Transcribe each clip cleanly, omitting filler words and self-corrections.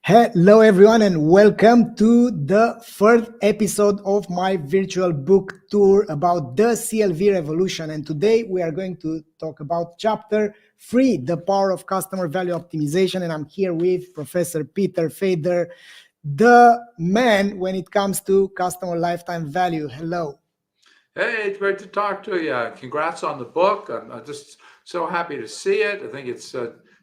Hello, everyone, and welcome to the third episode of my virtual book tour about the CLV revolution. And today we are going to talk about chapter 3, the power of customer value optimization. And I'm here with Professor Peter Fader, the man when it comes to customer lifetime value. Hello. Hey, it's great to talk to you. Congrats on the book. I'm just so happy to see it. I think it's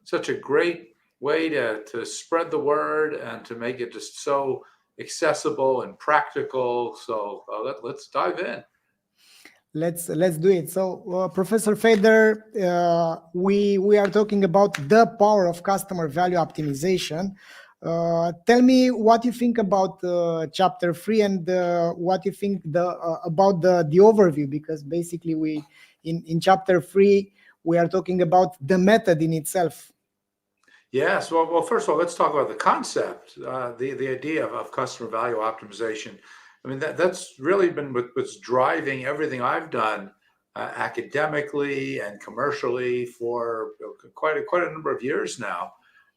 such a great way to spread the word and to make it just so accessible and practical. So let's dive in. Let's do it. So, Professor Fader, we are talking about the power of customer value optimization. Tell me what you think about chapter 3 and what you think about the overview, because basically in chapter 3 we are talking about the method in itself. Yes. Well, first of all, let's talk about the concept, the idea of customer value optimization. I mean, that's really been what's driving everything I've done academically and commercially for quite a number of years now.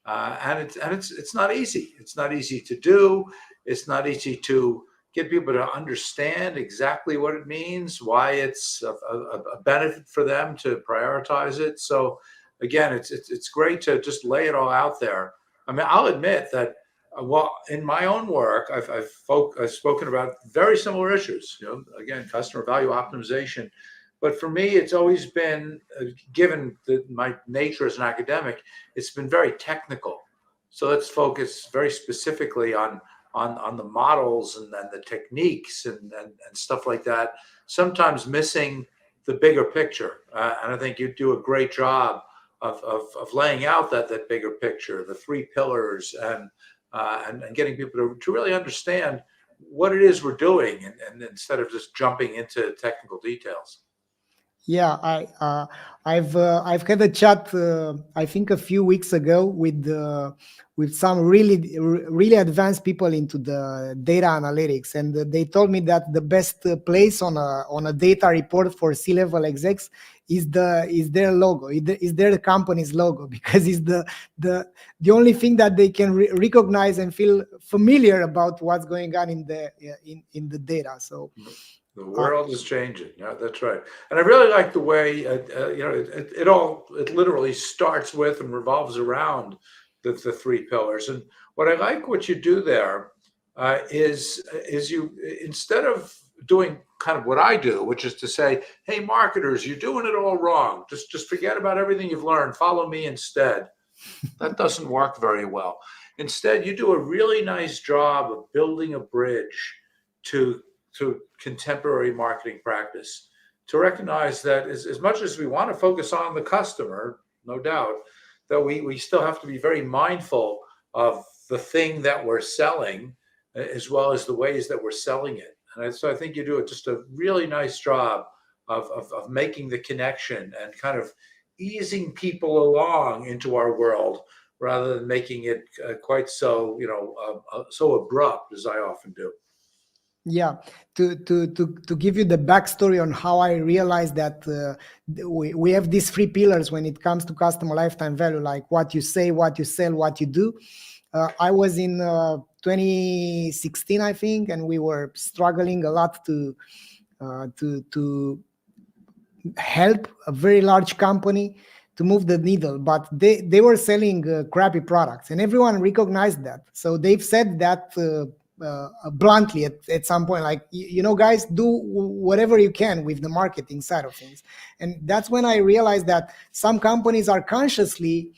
And it's not easy. It's not easy to do. It's not easy to get people to understand exactly what it means, why it's a benefit for them to prioritize it. So again, it's great to just lay it all out there. I mean, I'll admit that well, in my own work, I've spoken about very similar issues. Again, customer value optimization. But for me, it's always been, given my nature as an academic, it's been very technical. So let's focus very specifically on the models and the techniques and stuff like that. Sometimes missing the bigger picture. And I think you do a great job of laying out that bigger picture, the three pillars, and getting people to really understand what it is we're doing, and instead of just jumping into technical details. Yeah, I've had a chat I think a few weeks ago with some really advanced people into the data analytics, and they told me that the best place on a data report for C-level execs is their logo, is their company's logo, because it's the only thing that they can recognize and feel familiar about what's going on in the data. So. The world is changing. Yeah, that's right. And I really like the way it literally starts with and revolves around the three pillars. And what you do there is you, instead of doing kind of what I do, which is to say, hey, marketers, you're doing it all wrong. Just forget about everything you've learned. Follow me instead. That doesn't work very well. Instead, you do a really nice job of building a bridge to contemporary marketing practice, to recognize that as much as we want to focus on the customer, no doubt, that we still have to be very mindful of the thing that we're selling, as well as the ways that we're selling it. And so I think you do just a really nice job of making the connection and kind of easing people along into our world, rather than making it quite so so abrupt as I often do. Yeah, to give you the backstory on how I realized that we have these three pillars when it comes to customer lifetime value, like what you say, what you sell, what you do. I was in 2016, I think, and we were struggling a lot to help a very large company to move the needle, but they were selling crappy products, and everyone recognized that. So they've said that bluntly at some point, like, guys, do whatever you can with the marketing side of things. And that's when I realized that some companies are consciously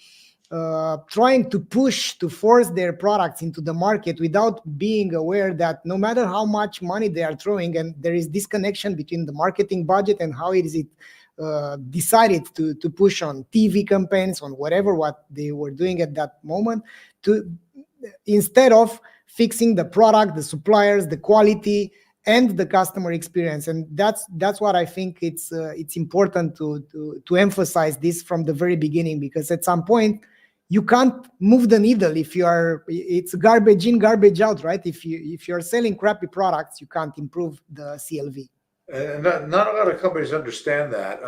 trying to force their products into the market without being aware that no matter how much money they are throwing, and there is disconnection between the marketing budget and how it is decided to push on TV campaigns, on what they were doing at that moment, instead of fixing the product, the suppliers, the quality, and the customer experience. And that's what I think it's important to emphasize this from the very beginning, because at some point you can't move the needle if it's garbage in, garbage out, right? If you're selling crappy products, you can't improve the CLV. And not a lot of companies understand that.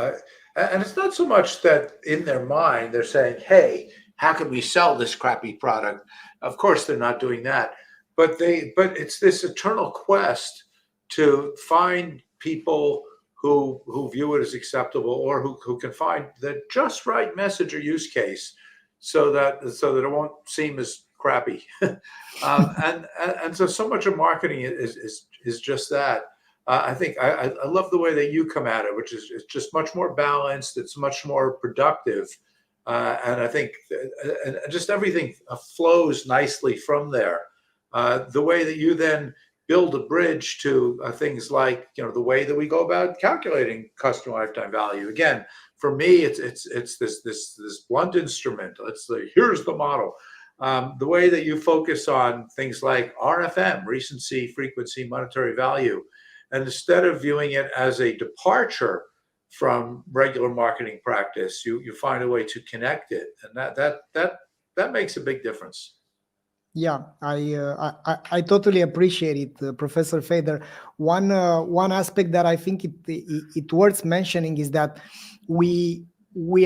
And it's not so much that in their mind they're saying, hey, how can we sell this crappy product? Of course, they're not doing that, but it's this eternal quest to find people who view it as acceptable, or who can find the just right message or use case, so that it won't seem as crappy. So much of marketing is just that. I think I love the way that you come at it, which is it's just much more balanced. It's much more productive, and I think and just everything flows nicely from there. The way that you then build a bridge to things like, the way that we go about calculating customer lifetime value. Again, for me, it's this blunt instrument. Here's the model. The way that you focus on things like RFM, recency, frequency, monetary value, and instead of viewing it as a departure from regular marketing practice, you find a way to connect it, and that makes a big difference. Yeah, I totally appreciate it, Professor Fader. One aspect that I think it worth mentioning is that we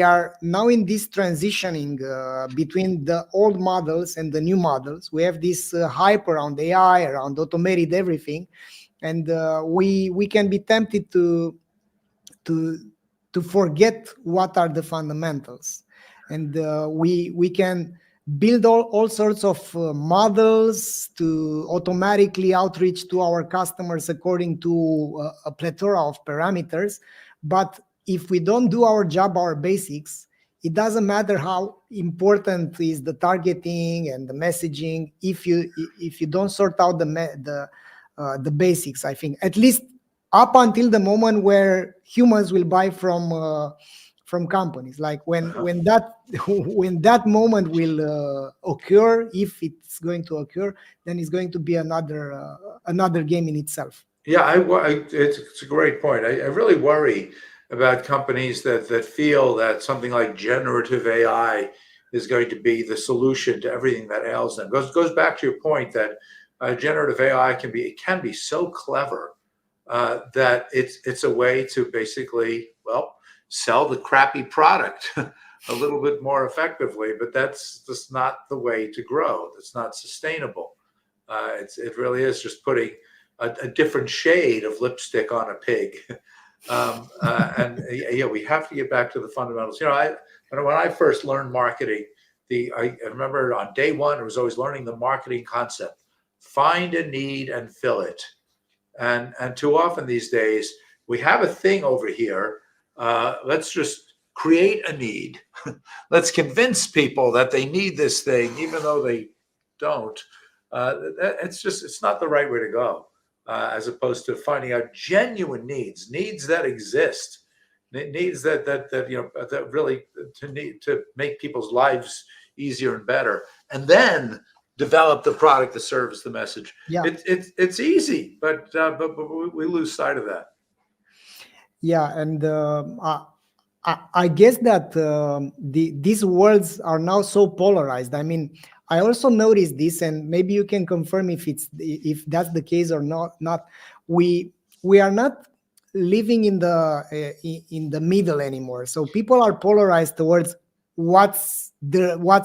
are now in this transitioning between the old models and the new models. We have this hype around AI, around automated everything, and we can be tempted to to forget what are the fundamentals, and we can build all sorts of models to automatically outreach to our customers according to a plethora of parameters. But if we don't do our job, our basics, it doesn't matter how important is the targeting and the messaging if you don't sort out the basics. I think at least up until the moment where humans will buy from companies, like when that when that moment will occur, if it's going to occur, then it's going to be another game in itself. Yeah, it's a great point. I really worry about companies that feel that something like generative AI is going to be the solution to everything that ails them. Goes back to your point that generative AI can be so clever that it's a way to basically, well, sell the crappy product a little bit more effectively, but that's just not the way to grow. That's not sustainable. It really is just putting a different shade of lipstick on a pig. And yeah, we have to get back to the fundamentals. When I first learned marketing, I remember on day one, I was always learning the marketing concept: find a need and fill it. And too often these days, we have a thing over here. Let's just create a need. Let's convince people that they need this thing, even though they don't. It's not the right way to go. As opposed to finding out genuine needs that exist, needs that really to make people's lives easier and better, and then develop the product that serves the message. Yeah, It's easy, but we lose sight of that. yeah, and I guess that these worlds are now so polarized. I mean, I also noticed this, and maybe you can confirm if that's the case or not. We are not living in the middle anymore. So people are polarized towards what's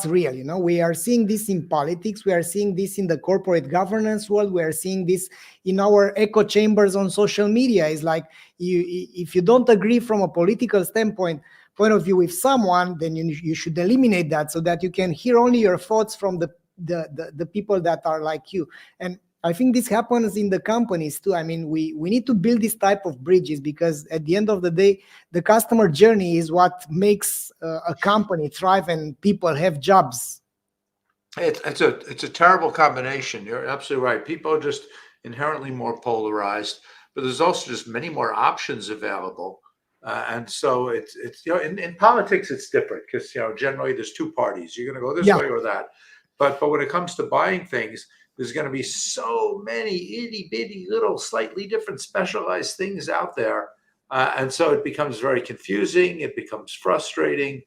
real. We are seeing this in politics. We are seeing this in the corporate governance world. We are seeing this in our echo chambers on social media. It's like if you don't agree from a political point of view with someone, then you should eliminate that, so that you can hear only your thoughts from the people that are like you. And I think this happens in the companies too. I mean, we need to build this type of bridges, because at the end of the day, the customer journey is what makes a company thrive and people have jobs. It's a terrible combination. You're absolutely right. People are just inherently more polarized, but there's also just many more options available. And so it's in politics it's different, because generally there's two parties. You're going to go this way or that. But when it comes to buying things, there's going to be so many itty bitty little slightly different specialized things out there, and so it becomes very confusing. It becomes frustrating.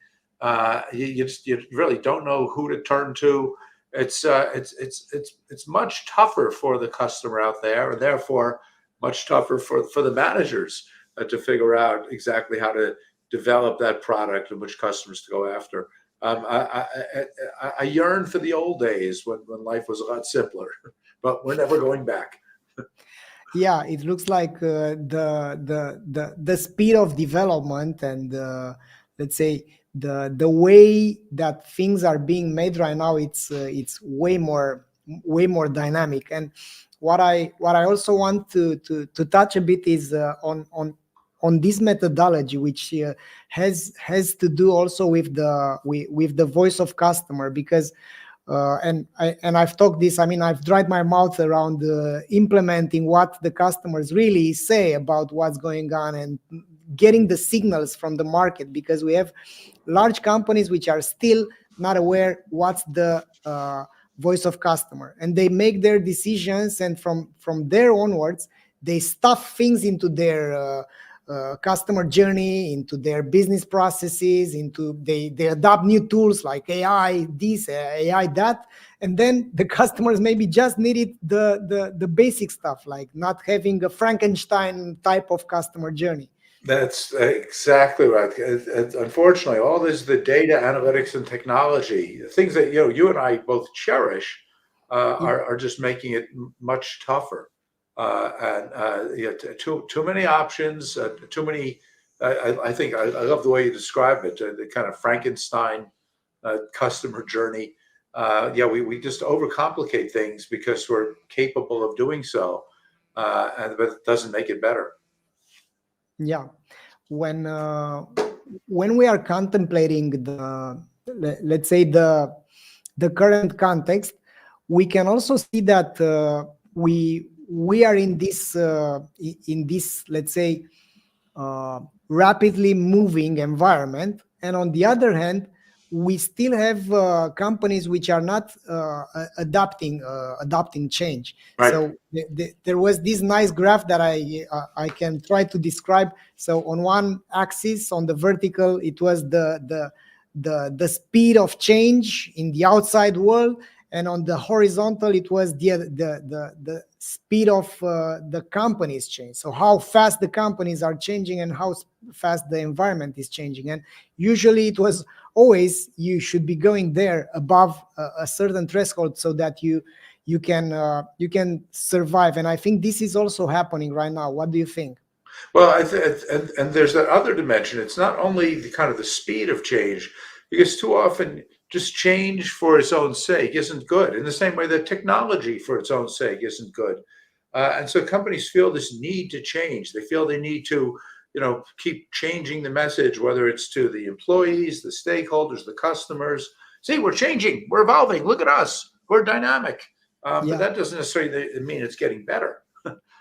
You really don't know who to turn to. It's much tougher for the customer out there, and therefore much tougher for the managers to figure out exactly how to develop that product and which customers to go after. I yearn for the old days when life was a lot simpler, but we're never going back. Yeah, it looks like the speed of development and let's say the way that things are being made right now, it's way more dynamic. And what I also want to touch a bit is on this methodology, which has to do also with the voice of customer, because and I've talked this. I mean, I've dried my mouth around implementing what the customers really say about what's going on and getting the signals from the market, because we have large companies which are still not aware what's the voice of customer, and they make their decisions, and from there onwards they stuff things into their customer journey, into their business processes, into they adopt new tools like AI this, AI that, and then the customers maybe just needed the basic stuff, like not having a Frankenstein type of customer journey. That's exactly right. Unfortunately, all this, the data analytics and technology, things that you and I both cherish, Yeah, are just making it much tougher. And yeah, too many options, too many. I think I love the way you describe it, the kind of Frankenstein customer journey. Yeah, we just overcomplicate things because we're capable of doing so, but it doesn't make it better. yeah. When we are contemplating let's say the current context, we can also see that we are in this, let's say, uh, rapidly moving environment, and on the other hand, we still have companies which are not adopting change. Right. So there was this nice graph that I can try to describe. So on one axis, on the vertical, it was the speed of change in the outside world, and on the horizontal it was the speed of the companies change, so how fast the companies are changing and how fast the environment is changing. And usually it was always you should be going there above a certain threshold so that you can survive. And I think this is also happening right now. What do you think? Well, and there's that other dimension. It's not only the kind of the speed of change, because too often just change for its own sake isn't good. In the same way that technology for its own sake isn't good, and so companies feel this need to change. They feel they need to, keep changing the message, whether it's to the employees, the stakeholders, the customers. See, we're changing, we're evolving. Look at us, we're dynamic. But Yeah, that doesn't necessarily mean it's getting better.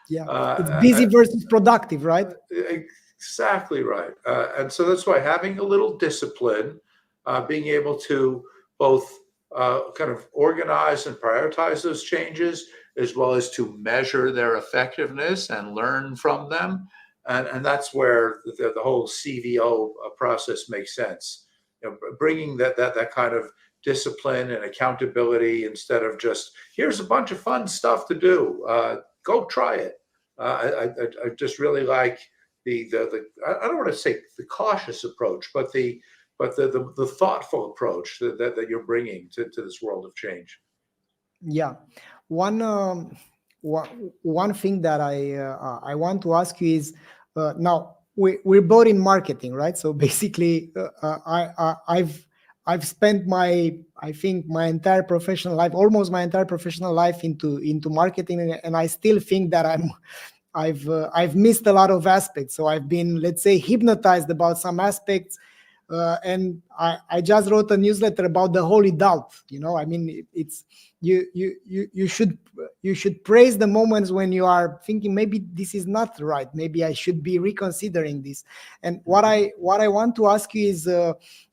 yeah, it's Uh, busy versus productive, right? Exactly right. And so that's why having a little discipline, being able to both kind of organize and prioritize those changes, as well as to measure their effectiveness and learn from them. And that's where the whole CVO process makes sense. Bringing that kind of discipline and accountability instead of just here's a bunch of fun stuff to do. Go try it. I just really like the I don't want to say the cautious approach, but the thoughtful approach that you're bringing to this world of change. Yeah, one one thing that I want to ask you is, now we're both in marketing, right? So basically, I've spent my, I think, my entire professional life, almost my entire professional life, into marketing, and I still think that I've missed a lot of aspects. So I've been, let's say, hypnotized about some aspects, and I just wrote a newsletter about the holy doubt. I mean, it's you should praise the moments when you are thinking maybe this is not right. Maybe I should be reconsidering this. And what I want to ask you is,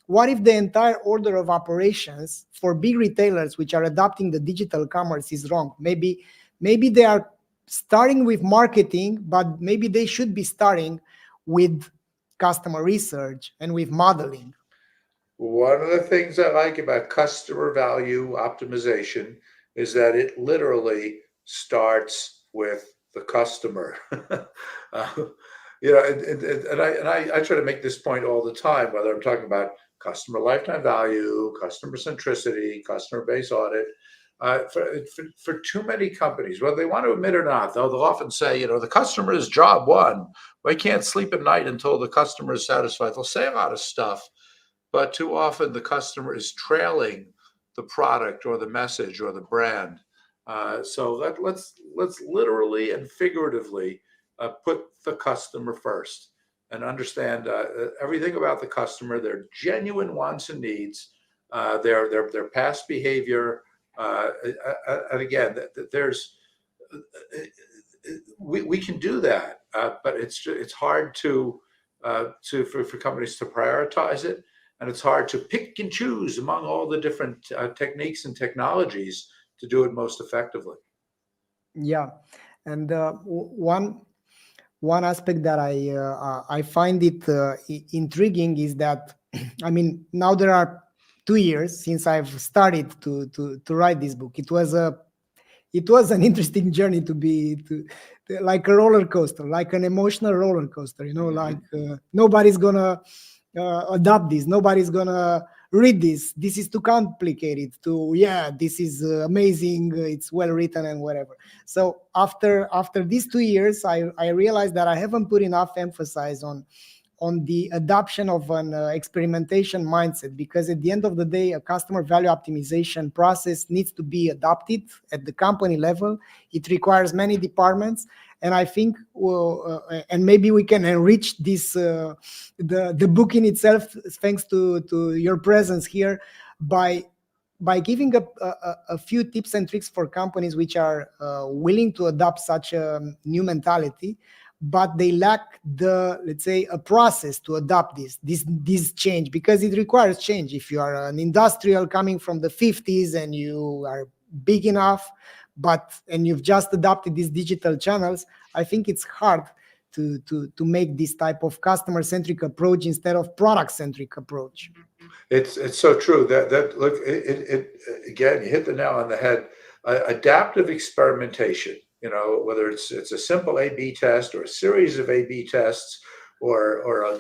what if the entire order of operations for big retailers which are adopting the digital commerce is wrong? Maybe they are starting with marketing, but maybe they should be starting with customer research and with modeling. One of the things I like about customer value optimization is that it literally starts with the customer. uh, and I try to make this point all the time, whether I'm talking about customer lifetime value, customer centricity, customer base audit. For too many companies, whether they want to admit it or not, though, they'll often say, the customer is job one. We can't sleep at night until the customer is satisfied. They'll say a lot of stuff, but too often the customer is trailing the product or the message or the brand. So let's literally and figuratively put the customer first and understand everything about the customer, their genuine wants and needs, their past behavior, and again, there's we can do that, but it's hard for companies to prioritize it, and it's hard to pick and choose among all the different techniques and technologies to do it most effectively. Yeah, and one aspect that I find it intriguing is that I mean, now there are 2 years since I've started to write this book. It was an interesting journey like a roller coaster, like an emotional roller coaster. Like nobody's gonna adopt this. Nobody's gonna read this. This is too complicated. This is amazing. It's well written and whatever. So after these 2 years, I realized that I haven't put enough emphasis on the adoption of an experimentation mindset, because at the end of the day, a customer value optimization process needs to be adopted at the company level. It requires many departments, and I think, and maybe we can enrich this the book in itself, thanks to your presence here, by giving a few tips and tricks for companies which are willing to adopt such a new mentality, but they lack let's say, a process to adopt this change, because it requires change. If you are an industrial coming from the 50s and you are big enough, and you've just adopted these digital channels, I think it's hard to make this type of customer-centric approach instead of product-centric approach. It's so true that look, it again, you hit the nail on the head. Adaptive experimentation, whether it's a simple A/B test or a series of A/B tests, or a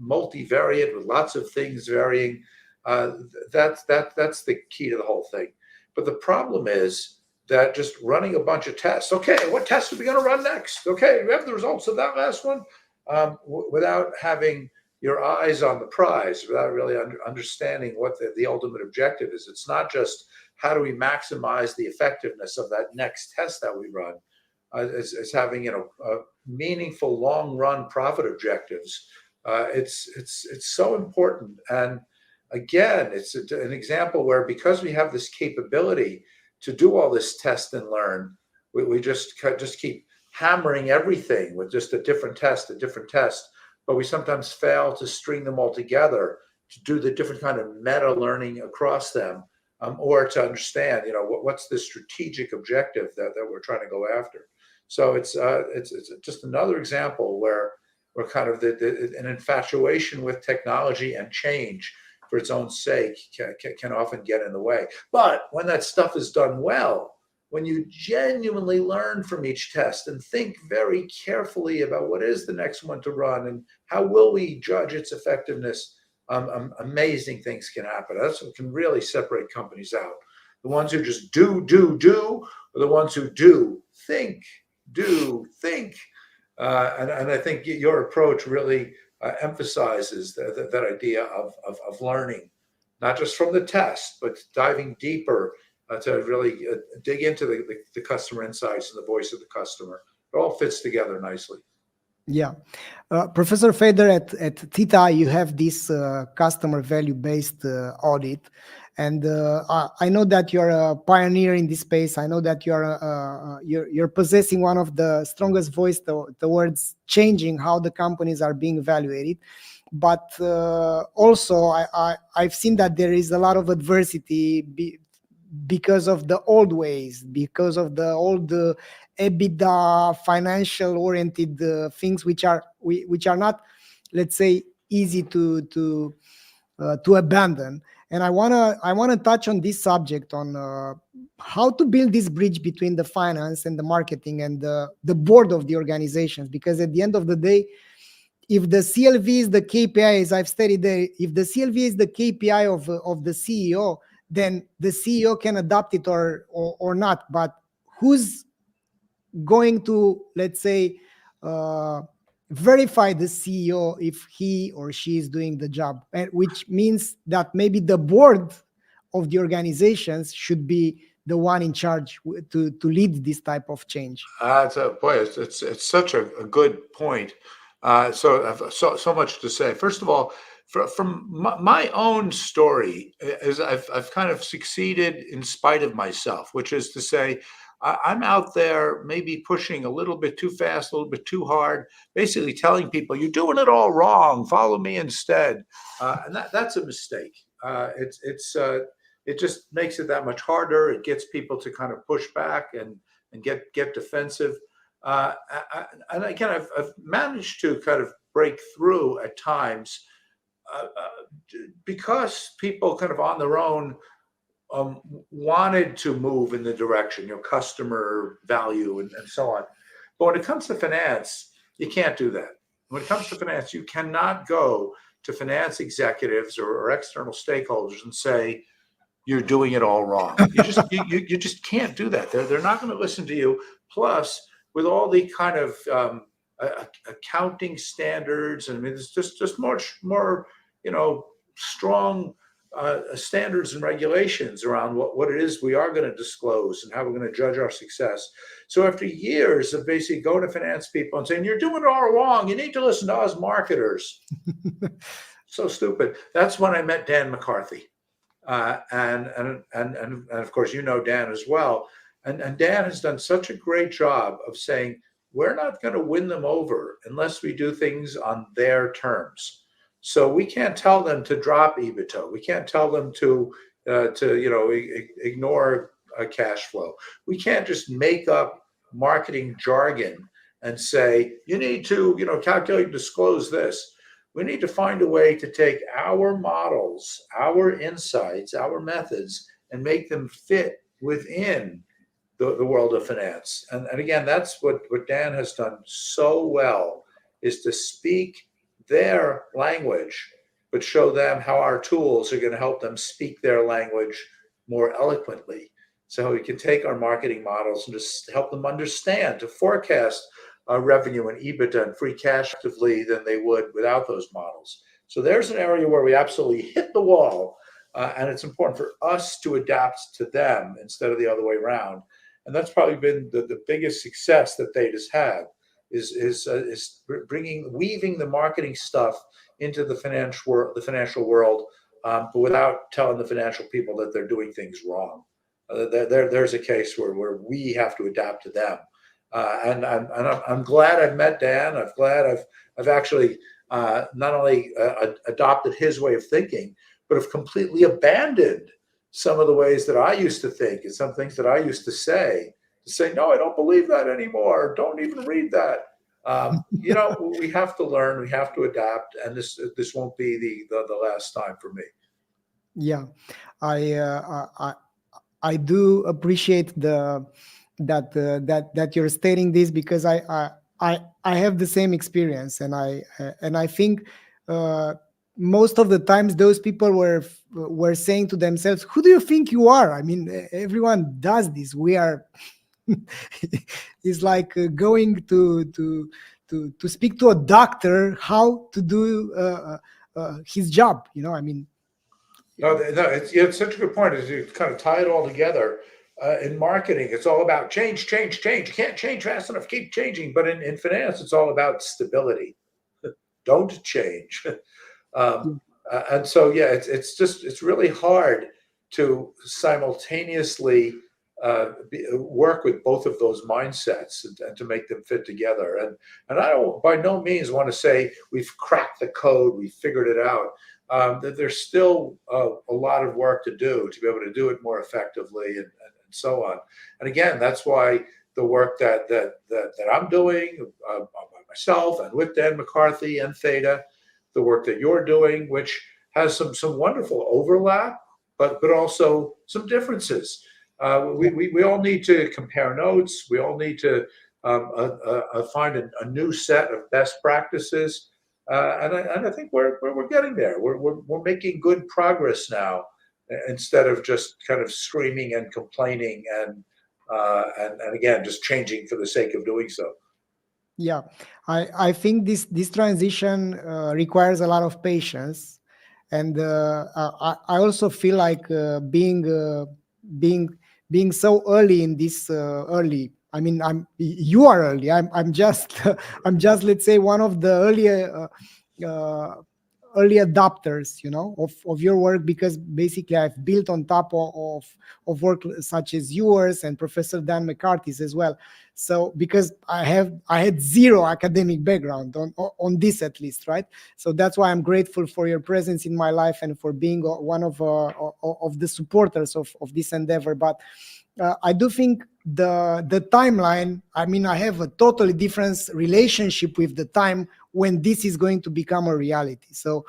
multivariate with lots of things varying. That's the key to the whole thing. But the problem is that just running a bunch of tests. Okay, what test are we going to run next? Okay, we have the results of that last one, without having your eyes on the prize, without really understanding what the ultimate objective is. It's not just how do we maximize the effectiveness of that next test that we run, as having meaningful long run profit objectives. It's so important. And again, it's an example where, because we have this capability to do all this test and learn, we just keep hammering everything with just a different test, but we sometimes fail to string them all together, to do the different kind of meta learning across them, or to understand, what's the strategic objective that we're trying to go after. So it's just another example where kind of an infatuation with technology and change for its own sake can often get in the way. But when that stuff is done well, when you genuinely learn from each test and think very carefully about what is the next one to run and how will we judge its effectiveness, amazing things can happen. That's what can really separate companies out. The ones who just do, or the ones who do think. And I think your approach really emphasizes that idea of learning, not just from the test, but diving deeper to really dig into the customer insights and the voice of the customer. It all fits together nicely. Yeah. Professor Feder, at Theta, you have this customer value-based audit. And I know that you're a pioneer in this space. I know that you're possessing one of the strongest voice towards changing how the companies are being evaluated. But also, I've seen that there is a lot of adversity because of the old ways, because of the old EBITDA financial-oriented things, which are not, let's say, easy to abandon. And I wanna touch on this subject, on how to build this bridge between the finance and the marketing and the board of the organizations, because at the end of the day, if the CLV is the KPI, as I've stated there, if the CLV is the KPI of the CEO, then the CEO can adopt it or not. But who's going to, let's say, uh, verify the CEO if he or she is doing the job? And which means that maybe the board of the organizations should be the one in charge to lead this type of change. Boy, it's such a good point. So I've so much to say. First of all, from my own story, is I've kind of succeeded in spite of myself, which is to say, I'm out there maybe pushing a little bit too fast, a little bit too hard, basically telling people you're doing it all wrong. Follow me instead, and that's a mistake. It just makes it that much harder. It gets people to kind of push back and get defensive. And again, I've managed to kind of break through at times because people kind of on their own wanted to move in the direction, customer value and so on. But when it comes to finance, you can't do that. When it comes to finance, you cannot go to finance executives or external stakeholders and say, you're doing it all wrong. You just can't do that. They're not going to listen to you. Plus, with all the kind of accounting standards, and I mean, it's just more strong standards and regulations around what it is we are going to disclose and how we're going to judge our success. So after years of basically going to finance people and saying, you're doing it all wrong, you need to listen to us marketers. So stupid. That's when I met Dan McCarthy. And of course, Dan as well. And Dan has done such a great job of saying, we're not going to win them over unless we do things on their terms. So we can't tell them to drop EBITDA. We can't tell them to ignore cash flow. We can't just make up marketing jargon and say, you need to, calculate and disclose this. We need to find a way to take our models, our insights, our methods, and make them fit within the world of finance. And again, that's what Dan has done so well, is to speak their language, but show them how our tools are going to help them speak their language more eloquently. So we can take our marketing models and just help them understand, to forecast revenue and EBITDA and free cash effectively than they would without those models. So there's an area where we absolutely hit the wall, and it's important for us to adapt to them instead of the other way around. And that's probably been the biggest success that they just had, is weaving the marketing stuff into the financial world, but without telling the financial people that they're doing things wrong. There's a case where we have to adapt to them. And I'm glad I've met Dan. I'm glad I've actually not only adopted his way of thinking, but have completely abandoned some of the ways that I used to think and some things that I used to say, no, I don't believe that anymore. Don't even read that. We have to learn. We have to adapt, and this won't be the last time for me. Yeah, I do appreciate that you're stating this, because I have the same experience, and I think most of the times those people were saying to themselves, who do you think you are? I mean, everyone does this. We are it's like going to speak to a doctor how to do his job. I mean, no, it's such a good point. Is you kind of tie it all together. In marketing, it's all about change. You can't change fast enough. Keep changing. But in finance, it's all about stability. Don't change. And so, yeah, it's really hard to simultaneously work with both of those mindsets and to make them fit together. And I don't by no means want to say we've cracked the code, we figured it out. That there's still a lot of work to do to be able to do it more effectively and so on. And again, that's why the work that I'm doing by myself and with Dan McCarthy and Theta, the work that you're doing, which has some wonderful overlap, but also some differences. We all need to compare notes. We all need to find a new set of best practices. And I think we're getting there. We're making good progress now, instead of just kind of screaming and complaining and again just changing for the sake of doing so. Yeah, I think this transition requires a lot of patience, and I also feel like being being so early in this early. I mean, you are early. I'm just I'm just, let's say, one of the early adopters, of your work, because basically I've built on top of work such as yours and Professor Dan McCarthy's as well. So because I had zero academic background on this, at least, right? So that's why I'm grateful for your presence in my life and for being one of the supporters of this endeavor. But I do think the timeline. I mean, I have a totally different relationship with the time when this is going to become a reality. So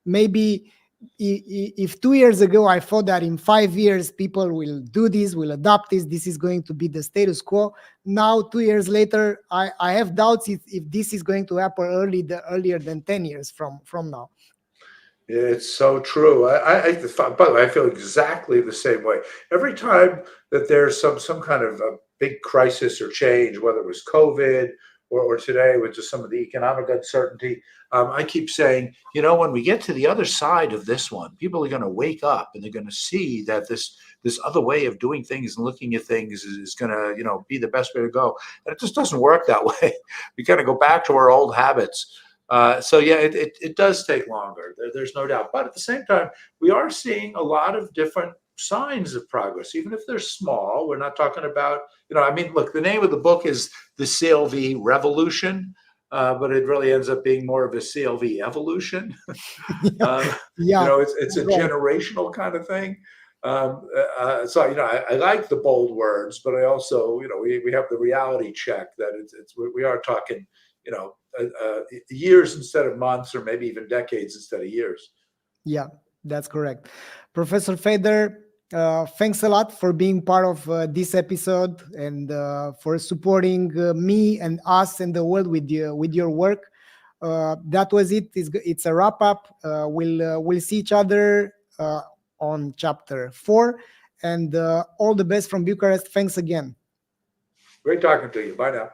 maybe if 2 years ago I thought that in 5 years people will do this, will adopt this is going to be the status quo. Now, 2 years later, I have doubts if this is going to happen earlier than 10 years from now. It's so true. By the way, I feel exactly the same way. Every time that there's some kind of a big crisis or change, whether it was COVID or today with just some of the economic uncertainty, I keep saying, when we get to the other side of this one, people are going to wake up and they're going to see that this other way of doing things and looking at things is going to, be the best way to go. And it just doesn't work that way. We got to go back to our old habits. So yeah, it does take longer. There's no doubt. But at the same time, we are seeing a lot of different signs of progress, even if they're small. We're not talking about, I mean, look, the name of the book is The CLV Revolution, but it really ends up being more of a CLV evolution. Yeah, It's a generational kind of thing. So I like the bold words, but I also we have the reality check that we are talking years instead of months, or maybe even decades instead of years. Yeah, that's correct. Professor Feder, thanks a lot for being part of this episode and for supporting me and us and the world with your work. That was it. It's a wrap up. We'll see each other on chapter 4, and all the best from Bucharest. Thanks again. Great talking to you. Bye now.